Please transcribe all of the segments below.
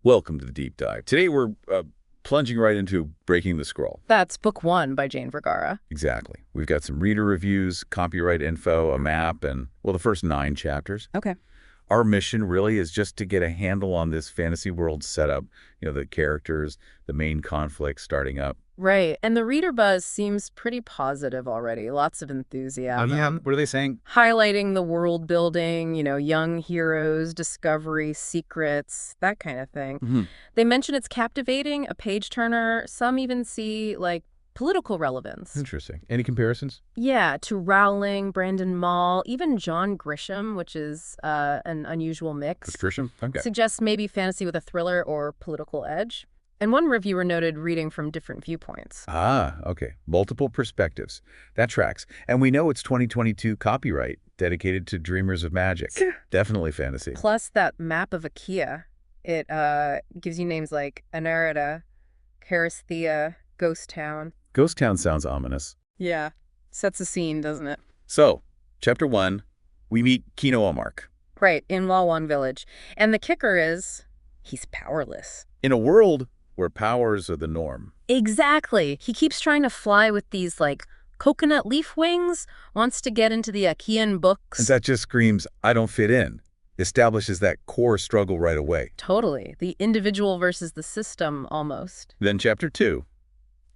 Welcome to the deep dive. Today we're plunging right into Breaking the Scroll. That's book one by Jane Vergara. Exactly. We've got some reader reviews, copyright info, a map, and, well, the first 9 chapters. Okay. Our mission really is just to get a handle on this fantasy world setup, the characters, the main conflict starting up. Right. And the reader buzz seems pretty positive already. Lots of enthusiasm. Yeah, what are they saying? Highlighting the world building, young heroes, discovery, secrets, that kind of thing. They mention it's captivating, a page turner. Some even see, political relevance. Interesting. Any comparisons? Yeah, to Rowling, Brandon Mall, even John Grisham, which is an unusual mix. Grisham? Okay. Suggests maybe fantasy with a thriller or political edge. And one reviewer noted reading from different viewpoints. Ah, okay. Multiple perspectives. That tracks. And we know it's 2022 copyright dedicated to dreamers of magic. Definitely fantasy. Plus that map of Achaea. It gives you names like Anarita, Charisthea, Ghost Town. Ghost Town sounds ominous. Yeah. Sets a scene, doesn't it? So, Chapter 1, we meet Kino Amark. Right, in Lawan Village. And the kicker is, he's powerless. In a world where powers are the norm. Exactly. He keeps trying to fly with these, coconut leaf wings, wants to get into the Achaean books. And that just screams, I don't fit in. Establishes that core struggle right away. Totally. The individual versus the system, almost. Then Chapter 2,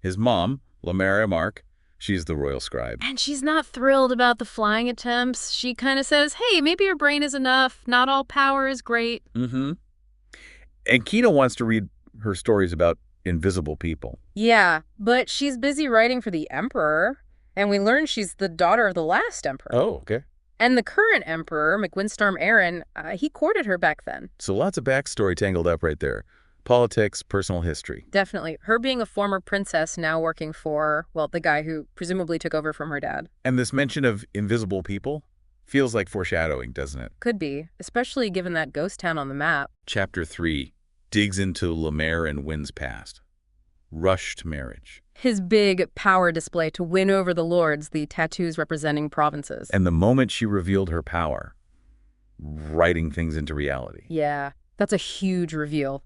his mom, Lamara Amark, she's the royal scribe. And she's not thrilled about the flying attempts. She kind of says, hey, maybe your brain is enough. Not all power is great. And Kino wants to read her stories about invisible people. Yeah, but she's busy writing for the emperor, and we learn she's the daughter of the last emperor. Oh, okay. And the current emperor, McWindstorm Aaron, he courted her back then. So lots of backstory tangled up right there. Politics, personal history. Definitely. Her being a former princess now working for, the guy who presumably took over from her dad. And this mention of invisible people feels like foreshadowing, doesn't it? Could be, especially given that ghost town on the map. Chapter 3 digs into Lemaire and Wynn's past. Rushed marriage. His big power display to win over the lords, the tattoos representing provinces. And the moment she revealed her power, writing things into reality. Yeah, that's a huge reveal,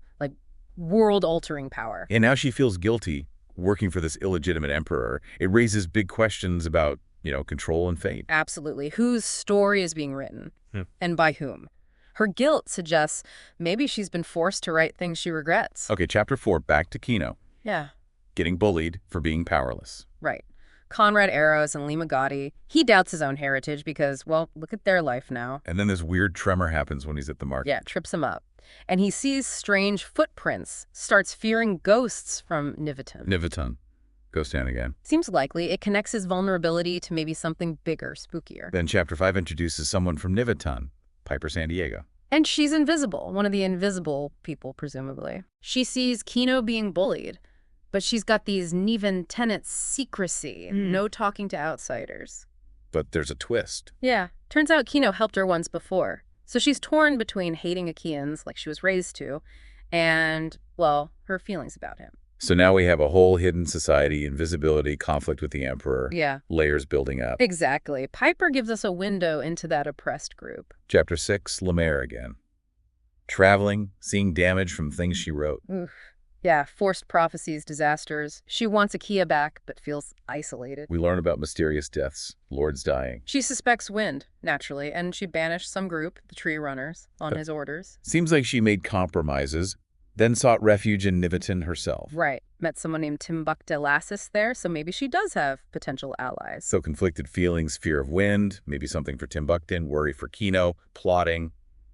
world-altering power. And now she feels guilty working for this illegitimate emperor. It raises big questions about, control and fate. Absolutely. Whose story is being written? And by whom? Her guilt suggests maybe she's been forced to write things she regrets. Okay, Chapter 4, back to Kino. Yeah. Getting bullied for being powerless. Right. Conrad Eros and Lima Gotti. He doubts his own heritage because, look at their life now. And then this weird tremor happens when he's at the market. Yeah, trips him up. And he sees strange footprints, starts fearing ghosts from Niveton. Niveton. Ghost Town again. Seems likely it connects his vulnerability to maybe something bigger, spookier. Then Chapter 5 introduces someone from Niveton, Piper San Diego. And she's invisible, one of the invisible people, presumably. She sees Kino being bullied, but she's got these Niven tenets secrecy, no talking to outsiders. But there's a twist. Yeah, turns out Kino helped her once before. So she's torn between hating Achaeans, like she was raised to, and, her feelings about him. So now we have a whole hidden society, invisibility, conflict with the emperor. Yeah. Layers building up. Exactly. Piper gives us a window into that oppressed group. Chapter 6, Lemaire again. Traveling, seeing damage from things she wrote. Oof. Yeah, forced prophecies, disasters. She wants Achaea back, but feels isolated. We learn about mysterious deaths, lords dying. She suspects Wind, naturally, and she banished some group, the Tree Runners, on his orders. Seems like she made compromises, then sought refuge in Niveton herself. Right. Met someone named Timbuktu Lassus there, so maybe she does have potential allies. So conflicted feelings, fear of Wind, maybe something for Timbuktu, worry for Kino, plotting.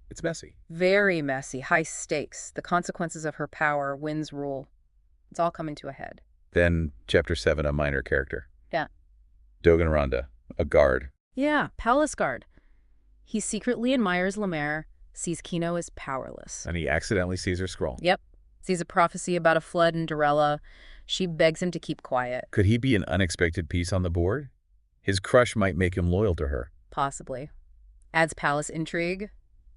It's messy. Very messy, high stakes, the consequences of her power, Wind's rule. It's all coming to a head. Then, Chapter 7, a minor character. Yeah. Dogan Ronda, a guard. Yeah, palace guard. He secretly admires Lemaire, sees Kino as powerless. And he accidentally sees her scroll. Yep. Sees a prophecy about a flood in Dorella. She begs him to keep quiet. Could he be an unexpected piece on the board? His crush might make him loyal to her. Possibly. Adds palace intrigue.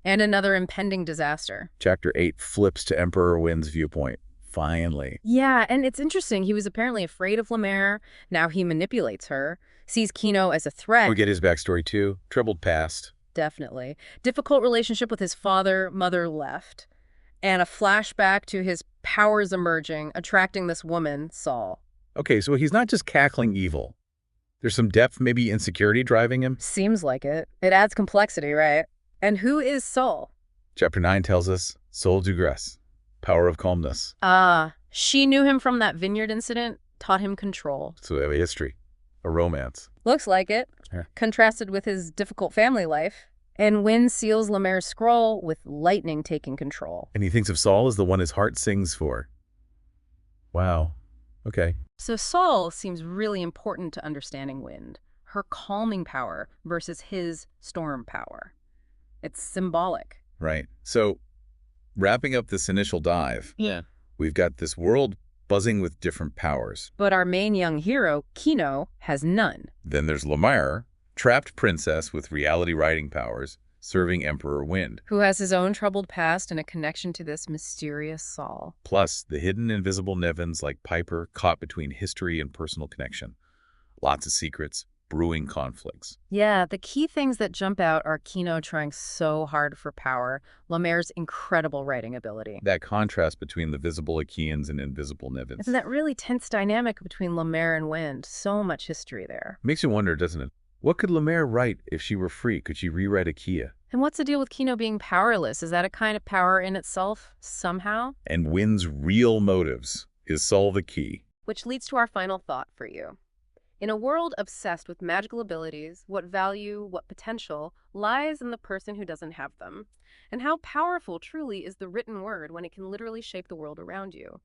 And another impending disaster. Chapter 8 flips to Emperor Wind's viewpoint. Finally. Yeah, and it's interesting. He was apparently afraid of Lemaire. Now he manipulates her. Sees Kino as a threat. We get his backstory too. Troubled past. Definitely. Difficult relationship with his father, mother left. And a flashback to his powers emerging, attracting this woman, Saul. Okay, so he's not just cackling evil. There's some depth, maybe insecurity driving him. Seems like it. It adds complexity, right? And who is Saul? Chapter 9 tells us, Soul du Grâce, power of calmness. Ah, she knew him from that vineyard incident, taught him control. So we have a history, a romance. Looks like it. Yeah. Contrasted with his difficult family life. And Wind seals Lemaire's scroll with lightning taking control. And he thinks of Saul as the one his heart sings for. Wow. Okay. So Saul seems really important to understanding Wind, her calming power versus his storm power. It's symbolic. Right. So, wrapping up this initial dive, we've got this world buzzing with different powers. But our main young hero, Kino, has none. Then there's Lemaire, trapped princess with reality writing powers, serving Emperor Wind. Who has his own troubled past and a connection to this mysterious Saul. Plus, the hidden invisible Nevins like Piper caught between history and personal connection. Lots of secrets, brewing conflicts. Yeah, the key things that jump out are Kino trying so hard for power, Lemaire's incredible writing ability. That contrast between the visible Achaeans and invisible Nevins. Isn't that really tense dynamic between Lemaire and Wind? So much history there. Makes you wonder, doesn't it? What could Lemaire write if she were free? Could she rewrite Achaea? And what's the deal with Kino being powerless? Is that a kind of power in itself, somehow? And Wind's real motives. Is Saul the key? Which leads to our final thought for you. In a world obsessed with magical abilities, what value, what potential, lies in the person who doesn't have them? And how powerful truly is the written word when it can literally shape the world around you?